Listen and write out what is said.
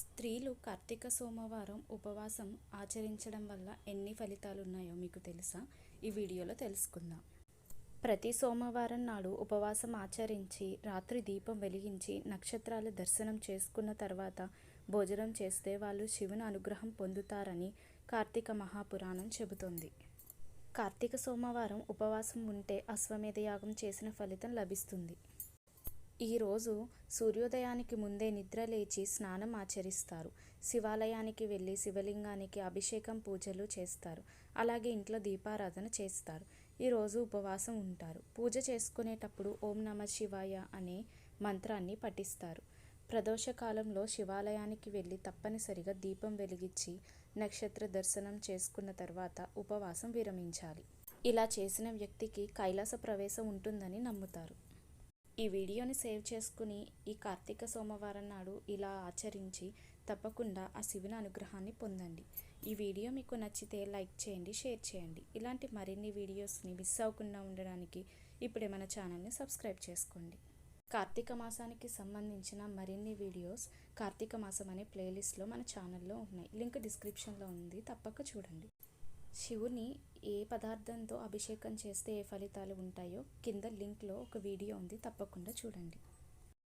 స్త్రీలు కార్తీక సోమవారం ఉపవాసం ఆచరించడం వల్ల ఎన్ని ఫలితాలు ఉన్నాయో మీకు తెలుసా? ఈ వీడియోలో తెలుసుకుందాం. ప్రతి సోమవారం నాడు ఉపవాసం ఆచరించి రాత్రి దీపం వెలిగించి నక్షత్రాల దర్శనం చేసుకున్న తర్వాత భోజనం చేస్తే వాళ్ళు శివుని అనుగ్రహం పొందుతారని కార్తీక మహాపురాణం చెబుతోంది. కార్తీక సోమవారం ఉపవాసం ఉంటే అశ్వమేధ యాగం చేసిన ఫలితం లభిస్తుంది. ఈరోజు సూర్యోదయానికి ముందే నిద్ర లేచి స్నానం ఆచరిస్తారు. శివాలయానికి వెళ్ళి శివలింగానికి అభిషేకం పూజలు చేస్తారు. అలాగే ఇంట్లో దీపారాధన చేస్తారు. ఈరోజు ఉపవాసం ఉంటారు. పూజ చేసుకునేటప్పుడు ఓం నమః శివాయ అనే మంత్రాన్ని పఠిస్తారు. ప్రదోష కాలంలో శివాలయానికి వెళ్ళి తప్పనిసరిగా దీపం వెలిగించి నక్షత్ర దర్శనం చేసుకున్న తర్వాత ఉపవాసం విరమించాలి. ఇలా చేసిన వ్యక్తికి కైలాస ప్రవేశం ఉంటుందని నమ్ముతారు. ఈ వీడియోని సేవ్ చేసుకుని ఈ కార్తీక సోమవారం నాడు ఇలా ఆచరించి తప్పకుండా ఆ శివుని అనుగ్రహాన్ని పొందండి. ఈ వీడియో మీకు నచ్చితే లైక్ చేయండి, షేర్ చేయండి. ఇలాంటి మరిన్ని వీడియోస్ని మిస్ అవ్వకుండా ఉండడానికి ఇప్పుడే మన ఛానల్ని సబ్స్క్రైబ్ చేసుకోండి. కార్తీక మాసానికి సంబంధించిన మరిన్ని వీడియోస్ కార్తీక మాసం అనే ప్లేలిస్ట్లో మన ఛానల్లో ఉన్నాయి. లింక్ డిస్క్రిప్షన్లో ఉంది, తప్పక చూడండి. శివుని ఏ పదార్థంతో అభిషేకం చేస్తే ఏ ఫలితాలు ఉంటాయో కింద లింక్లో ఒక వీడియో ఉంది, తప్పకుండా చూడండి.